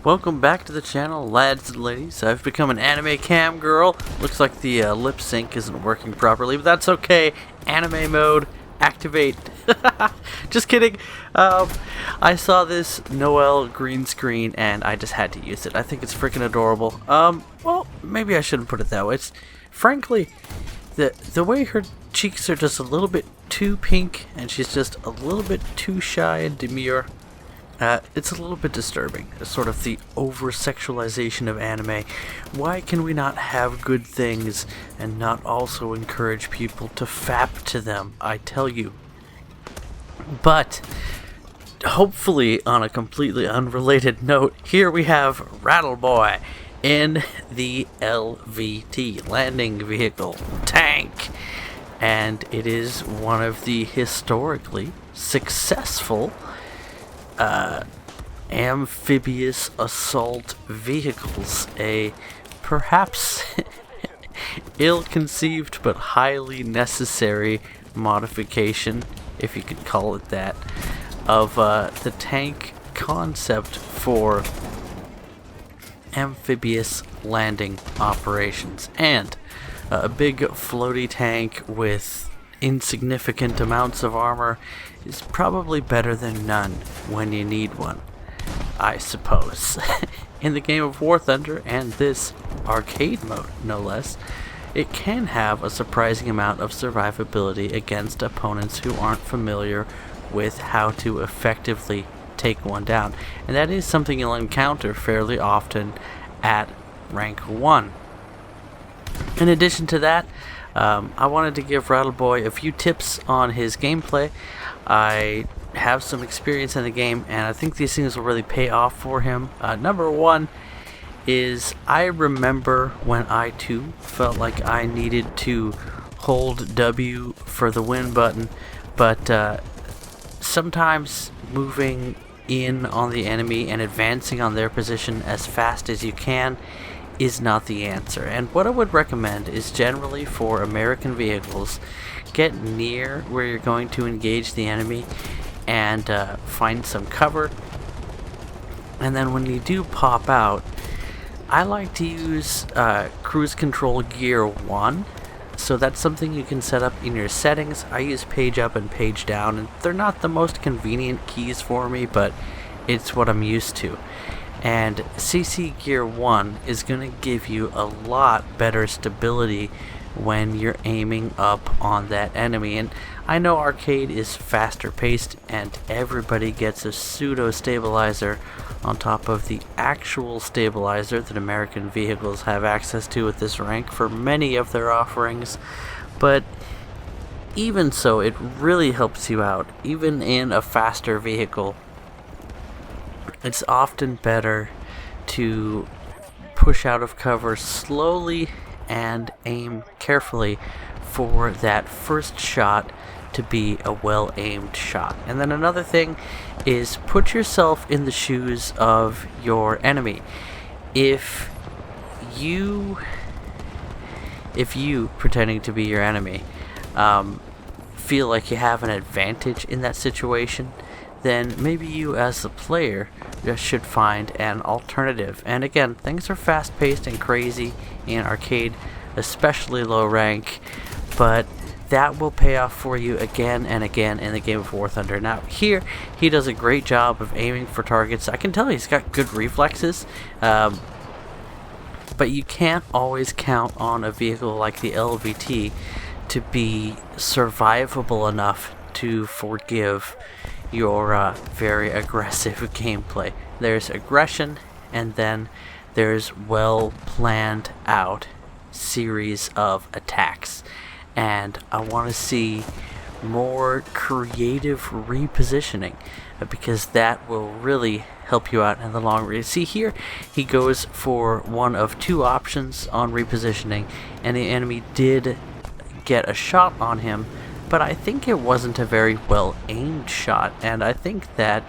Welcome back to the channel, lads and ladies. I've become an anime cam girl. Looks like the lip sync isn't working properly, but that's okay. Anime mode, activate. Just kidding. I saw this Noel green screen and I just had to use it. I think it's freaking adorable. Well, maybe I shouldn't put it that way. It's, frankly, the way her cheeks are just a little bit too pink and she's just a little bit too shy and demure. It's a little bit disturbing, sort of the over-sexualization of anime. Why can we not have good things and not also encourage people to fap to them, I tell you. But, hopefully on a completely unrelated note, here we have RattleBoi in the LVT, Landing Vehicle Tank. And it is one of the historically successful amphibious assault vehicles, a perhaps ill-conceived but highly necessary modification, if you could call it that, of the tank concept for amphibious landing operations. And a big floaty tank with insignificant amounts of armor is probably better than none when you need one, I suppose. In the game of War Thunder, and this arcade mode no less, it can have a surprising amount of survivability against opponents who aren't familiar with how to effectively take one down, and that is something you'll encounter fairly often at rank 1. In addition to that, I wanted to give RattleBoi a few tips on his gameplay. I have some experience in the game, and I think these things will really pay off for him. Number one is, I remember when I too felt like I needed to hold W for the win button, but sometimes moving in on the enemy and advancing on their position as fast as you can is not the answer. And what I would recommend is, generally for American vehicles, get near where you're going to engage the enemy and find some cover, and then when you do pop out, I like to use cruise control gear 1. So that's something you can set up in your settings. I use page up and page down, and they're not the most convenient keys for me, but it's what I'm used to. And CC Gear 1 is going to give you a lot better stability when you're aiming up on that enemy. And I know arcade is faster paced and everybody gets a pseudo stabilizer on top of the actual stabilizer that American vehicles have access to at this rank for many of their offerings. But even so, it really helps you out. Even in a faster vehicle, it's often better to push out of cover slowly and aim carefully for that first shot to be a well-aimed shot. And then another thing is, put yourself in the shoes of your enemy. If you pretending to be your enemy feel like you have an advantage in that situation, then maybe you as the player just should find an alternative. And again, things are fast-paced and crazy in arcade, especially low rank, but that will pay off for you again and again in the game of War Thunder. Now here, he does a great job of aiming for targets. I can tell he's got good reflexes, but you can't always count on a vehicle like the LVT to be survivable enough to forgive your very aggressive gameplay. There's aggression, and then there's well planned out series of attacks, and I want to see more creative repositioning, because that will really help you out in the long run. See here, he goes for one of two options on repositioning, and the enemy did get a shot on him, but I think it wasn't a very well aimed shot, and I think that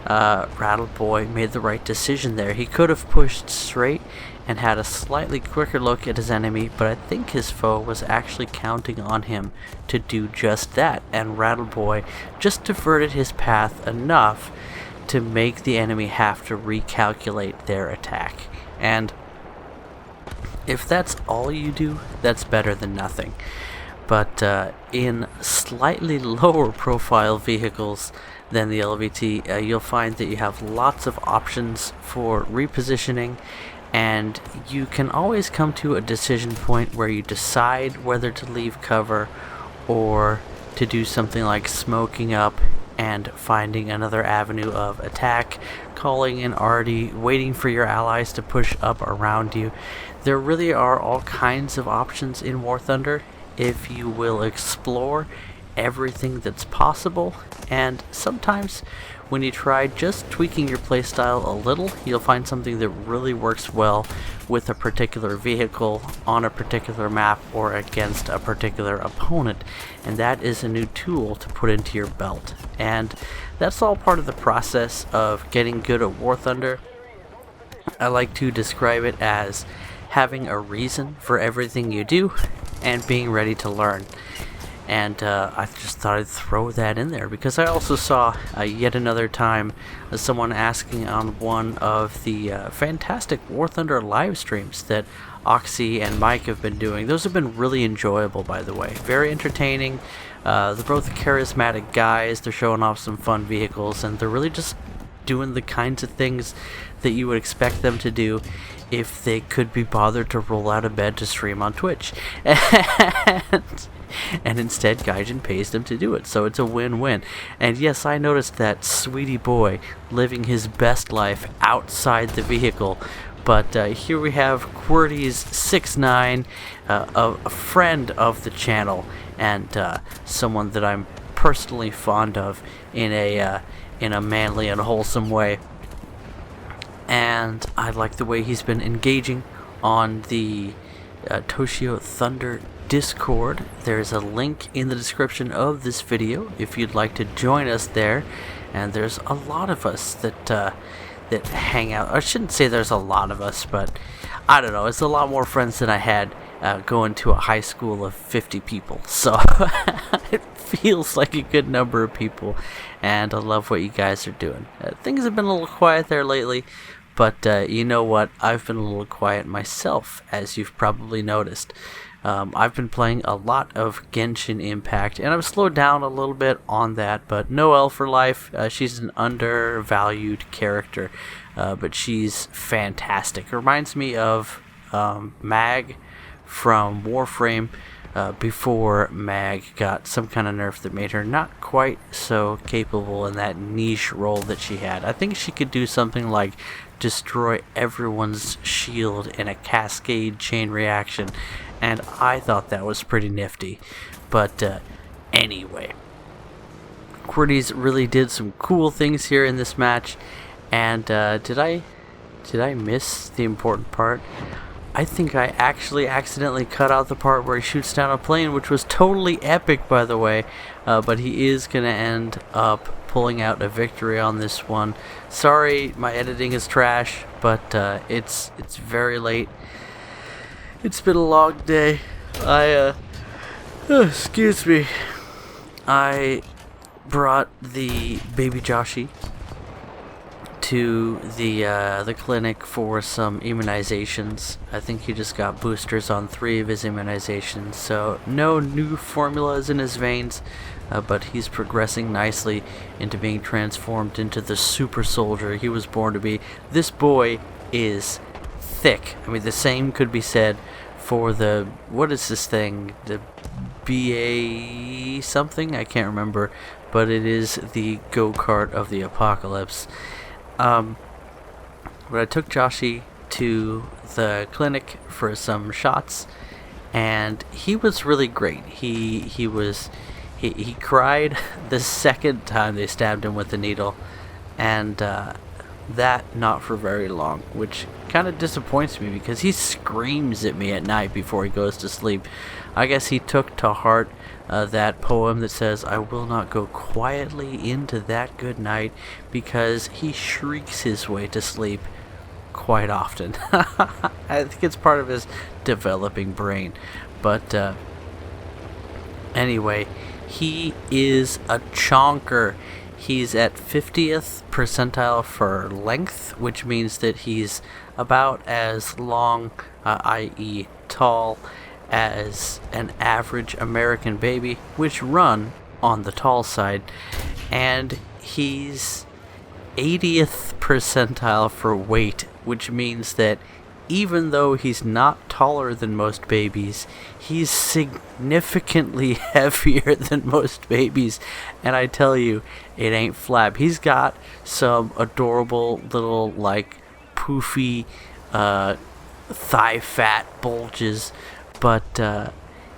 RattleBoi made the right decision there. He could have pushed straight and had a slightly quicker look at his enemy, but I think his foe was actually counting on him to do just that, and RattleBoi just diverted his path enough to make the enemy have to recalculate their attack. And if that's all you do, that's better than nothing. But in slightly lower profile vehicles than the LVT, you'll find that you have lots of options for repositioning, and you can always come to a decision point where you decide whether to leave cover or to do something like smoking up and finding another avenue of attack, calling in arty, waiting for your allies to push up around you. There really are all kinds of options in War Thunder if you will explore everything that's possible, and sometimes when you try just tweaking your playstyle a little, you'll find something that really works well with a particular vehicle on a particular map or against a particular opponent, and that is a new tool to put into your belt. And that's all part of the process of getting good at War Thunder. I like to describe it as having a reason for everything you do and being ready to learn. And I just thought I'd throw that in there because I also saw yet another time someone asking on one of the fantastic War Thunder live streams that Oxy and Mike have been doing. Those have been really enjoyable, by the way. Very entertaining. They're both charismatic guys. They're showing off some fun vehicles, and they're really just doing the kinds of things that you would expect them to do if they could be bothered to roll out of bed to stream on Twitch. And instead Gaijin pays them to do it, so it's a win-win. And yes, I noticed that sweetie boy living his best life outside the vehicle. But here we have qwertyes69, a friend of the channel and someone that I'm personally fond of in a manly and wholesome way. And I like the way he's been engaging on the Toshio Thunder Discord. There's a link in the description of this video if you'd like to join us there. And there's a lot of us that hang out. I shouldn't say there's a lot of us, but I don't know. It's a lot more friends than I had going to a high school of 50 people. So it feels like a good number of people, and I love what you guys are doing. Things have been a little quiet there lately, but you know what? I've been a little quiet myself, as you've probably noticed. I've been playing a lot of Genshin Impact, and I've slowed down a little bit on that, but Noelle for life. She's an undervalued character, but she's fantastic. Reminds me of Mag from Warframe, before Mag got some kind of nerf that made her not quite so capable in that niche role that she had. I think she could do something like destroy everyone's shield in a cascade chain reaction, and I thought that was pretty nifty. But anyway, qwertyes really did some cool things here in this match. And did I miss the important part? I think I actually accidentally cut out the part where he shoots down a plane, which was totally epic, by the way. But he is going to end up pulling out a victory on this one. Sorry, my editing is trash, but it's very late. It's been a long day. Excuse me. I brought the baby Joshi to the clinic for some immunizations. I think he just got boosters on 3 of his immunizations, so no new formulas in his veins, but he's progressing nicely into being transformed into the super soldier he was born to be. This boy is thick. I mean, the same could be said for the, what is this thing, the BA something? I can't remember, but it is the go-kart of the apocalypse. But I took Joshi to the clinic for some shots, and he was really great. He cried the second time they stabbed him with the needle, and that not for very long, which kind of disappoints me because he screams at me at night before he goes to sleep. I guess he took to heart that poem that says, "I will not go quietly into that good night," because he shrieks his way to sleep quite often. I think it's part of his developing brain. But anyway, he is a chonker. He's at 50th percentile for length, which means that he's about as long, i.e. tall, as an average American baby, which run on the tall side. And he's 80th percentile for weight, which means that even though he's not taller than most babies, he's significantly heavier than most babies. And I tell you, it ain't flab. He's got some adorable little, like, poofy thigh fat bulges, but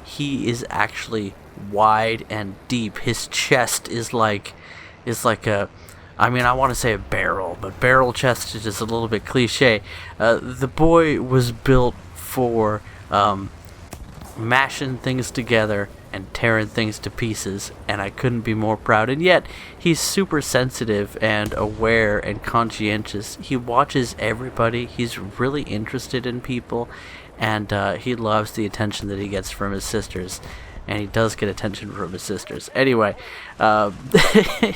he is actually wide and deep. His chest is like a, I mean, I want to say a barrel, but barrel chest is just a little bit cliche. The boy was built for mashing things together and tearing things to pieces, and I couldn't be more proud. And yet, he's super sensitive and aware and conscientious. He watches everybody. He's really interested in people, and he loves the attention that he gets from his sisters. And he does get attention from his sisters. Anyway, wow,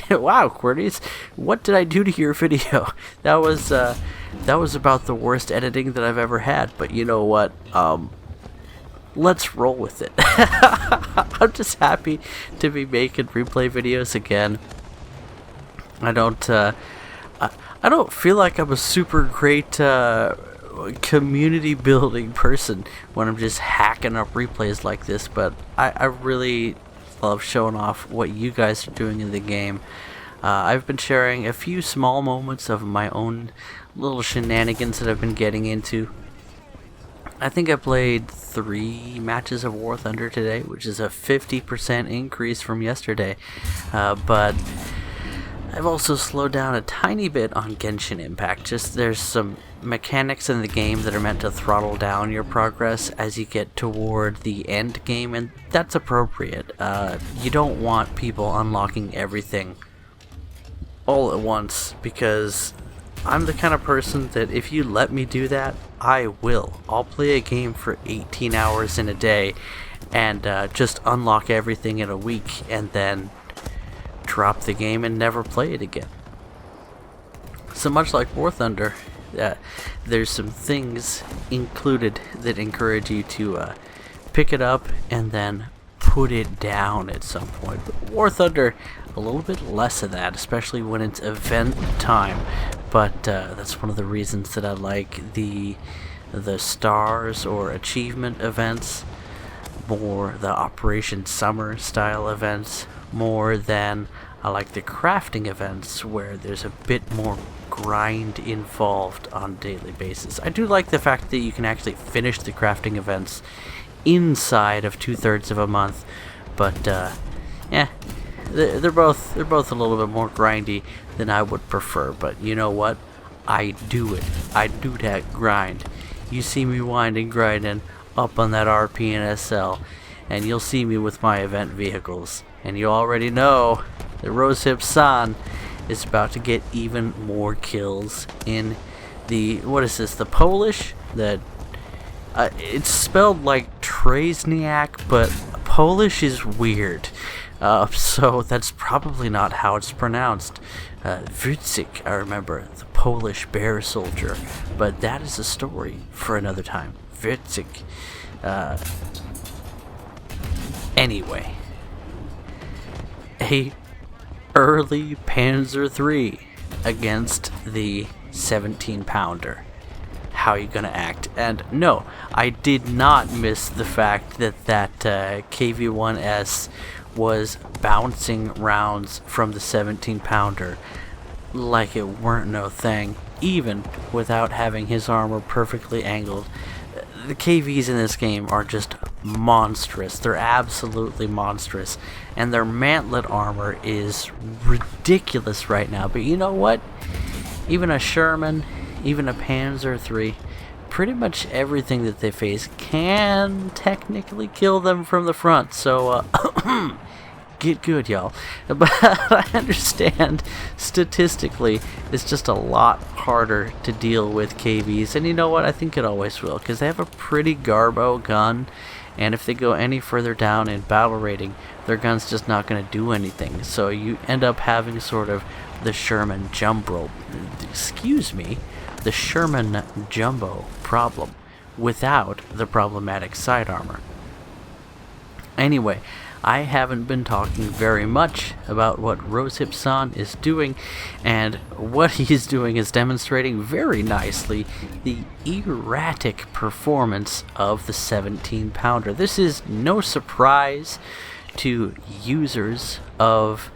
QWERTYs, what did I do to your video? That was about the worst editing that I've ever had. But you know what? Let's roll with it. I'm just happy to be making replay videos again. I don't feel like I'm a super great community building person when I'm just hacking up replays like this, but I really love showing off what you guys are doing in the game. I've been sharing a few small moments of my own little shenanigans that I've been getting into. I think I played 3 matches of War Thunder today, which is a 50% increase from yesterday, but I've also slowed down a tiny bit on Genshin Impact. Just there's some mechanics in the game that are meant to throttle down your progress as you get toward the end game, and that's appropriate. You don't want people unlocking everything all at once, because I'm the kind of person that if you let me do that, I will. I'll play a game for 18 hours in a day and just unlock everything in a week, and then drop the game and never play it again. So much like War Thunder, there's some things included that encourage you to pick it up and then put it down at some point. But War Thunder, a little bit less of that, especially when it's event time. But that's one of the reasons that I like the stars or achievement events more, the Operation Summer style events, more than I like the crafting events, where there's a bit more grind involved on a daily basis. I do like the fact that you can actually finish the crafting events inside of 2/3 of a month, but yeah, they're both a little bit more grindy than I would prefer. But you know what? I do it. I do that grind. You see me winding, grinding up on that RP and SL, and you'll see me with my event vehicles. And you already know that RoseHipSan is about to get even more kills in the, what is this, the Polish? It's spelled like Trezniak, but Polish is weird. So that's probably not how it's pronounced. Wrzyk, I remember, the Polish bear soldier. But that is a story for another time. Wrzyk. Anyway. A early Panzer III against the 17-pounder. How are you gonna act? And no, I did not miss the fact that KV-1S was bouncing rounds from the 17-pounder like it weren't no thing, even without having his armor perfectly angled. The KVs in this game are just monstrous. They're absolutely monstrous, and their mantlet armor is ridiculous right now. But you know what? Even a Sherman, even a Panzer III, pretty much everything that they face can technically kill them from the front. So get good, y'all. But I understand statistically it's just a lot harder to deal with KVs, and you know what? I think it always will, because they have a pretty garbo gun, and if they go any further down in battle rating, their gun's just not going to do anything. So you end up having sort of the Sherman Jumbo problem without the problematic side armor. Anyway, I haven't been talking very much about what RoseHipSan is doing, and what he's doing is demonstrating very nicely the erratic performance of the 17-pounder. This is no surprise to users of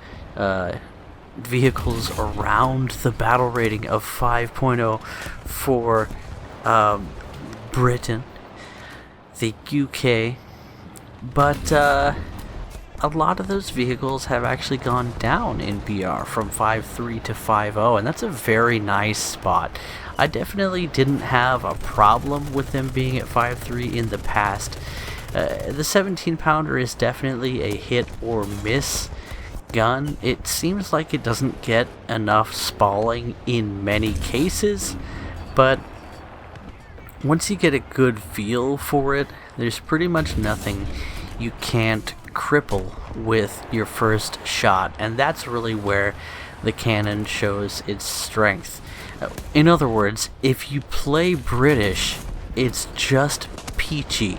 vehicles around the battle rating of 5.0 for Britain, the UK, but a lot of those vehicles have actually gone down in BR from 5.3 to 5.0, and that's a very nice spot. I definitely didn't have a problem with them being at 5.3 in the past. The 17-pounder is definitely a hit or miss gun. It seems like it doesn't get enough spalling in many cases, but once you get a good feel for it, there's pretty much nothing you can't cripple with your first shot, and that's really where the cannon shows its strength. In other words, if you play British, it's just peachy,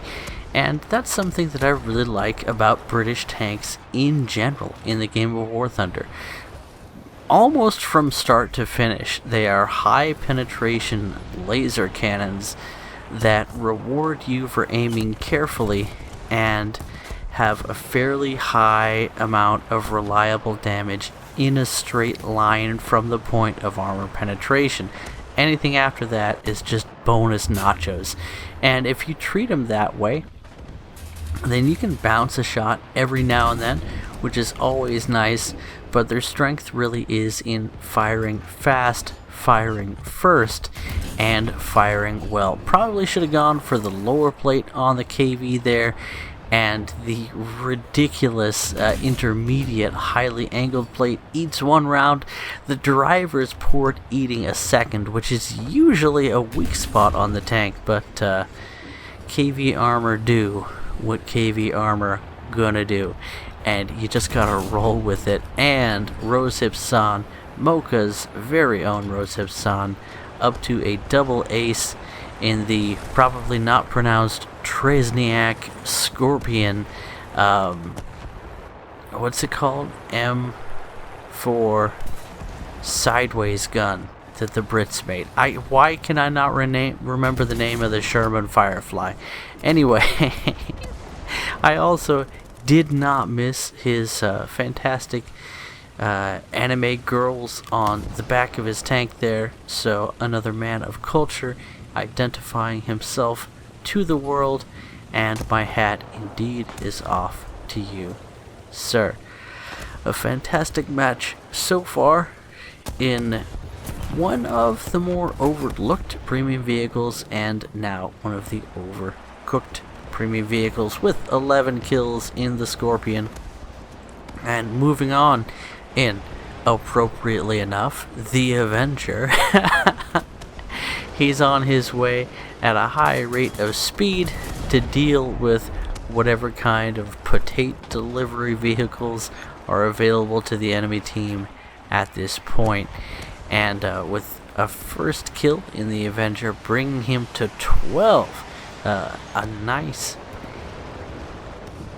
and that's something that I really like about British tanks in general in the game of War Thunder. Almost from start to finish, they are high penetration laser cannons that reward you for aiming carefully and have a fairly high amount of reliable damage in a straight line from the point of armor penetration. Anything after that is just bonus nachos. And if you treat them that way, then you can bounce a shot every now and then, which is always nice, but their strength really is in firing fast, firing first, and firing well. Probably should have gone for the lower plate on the KV there, and the ridiculous intermediate highly angled plate eats one round. The driver's port eating a second, which is usually a weak spot on the tank, but KV armor do what KV armor gonna do, and you just gotta roll with it. And RoseHipSan, Mocha's very own RoseHipSan, up to a double ace in the probably not pronounced Tresniak Scorpion, what's it called? M4 sideways gun that the Brits made. Why can I not remember the name of the Sherman Firefly? Anyway, I also did not miss his fantastic anime girls on the back of his tank there, so another man of culture identifying himself to the world, and my hat indeed is off to you, sir. A fantastic match so far in one of the more overlooked premium vehicles, and now one of the overcooked premium vehicles, with 11 kills in the Scorpion. And moving on in, appropriately enough, the Avenger. He's on his way at a high rate of speed to deal with whatever kind of potato delivery vehicles are available to the enemy team at this point. And with a first kill in the Avenger, bringing him to 12. A nice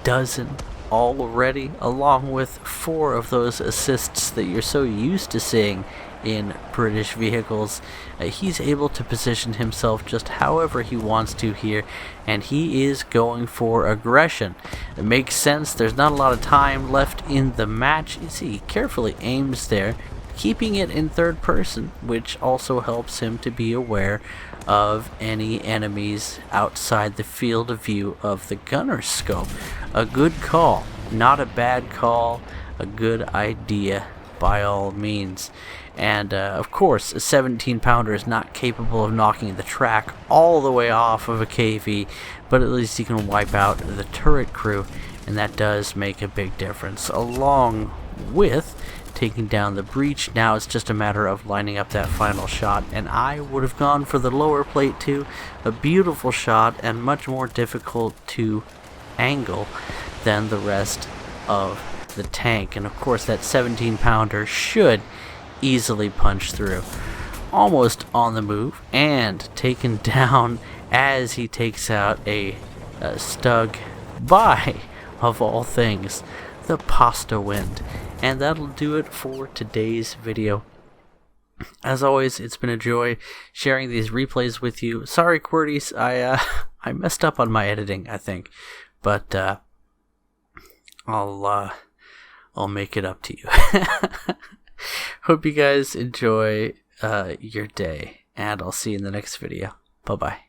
dozen already, along with 4 of those assists that you're so used to seeing in British vehicles. He's able to position himself just however he wants to here, and he is going for aggression. It makes sense, there's not a lot of time left in the match. You see, he carefully aims there, keeping it in third person, which also helps him to be aware of any enemies outside the field of view of the gunner's scope. A good call, not a bad call, a good idea by all means. And of course, a 17-pounder is not capable of knocking the track all the way off of a KV, but at least he can wipe out the turret crew, and that does make a big difference, along with taking down the breach. Now it's just a matter of lining up that final shot, and I would have gone for the lower plate too. A beautiful shot, and much more difficult to angle than the rest of the tank. And of course that 17-pounder should easily punch through. Almost on the move and taken down as he takes out a stug by, of all things, the pasta wind. And that'll do it for today's video. As always, it's been a joy sharing these replays with you. Sorry, QWERTYs, I messed up on my editing, I think, but I'll make it up to you. Hope you guys enjoy your day, and I'll see you in the next video. Bye bye.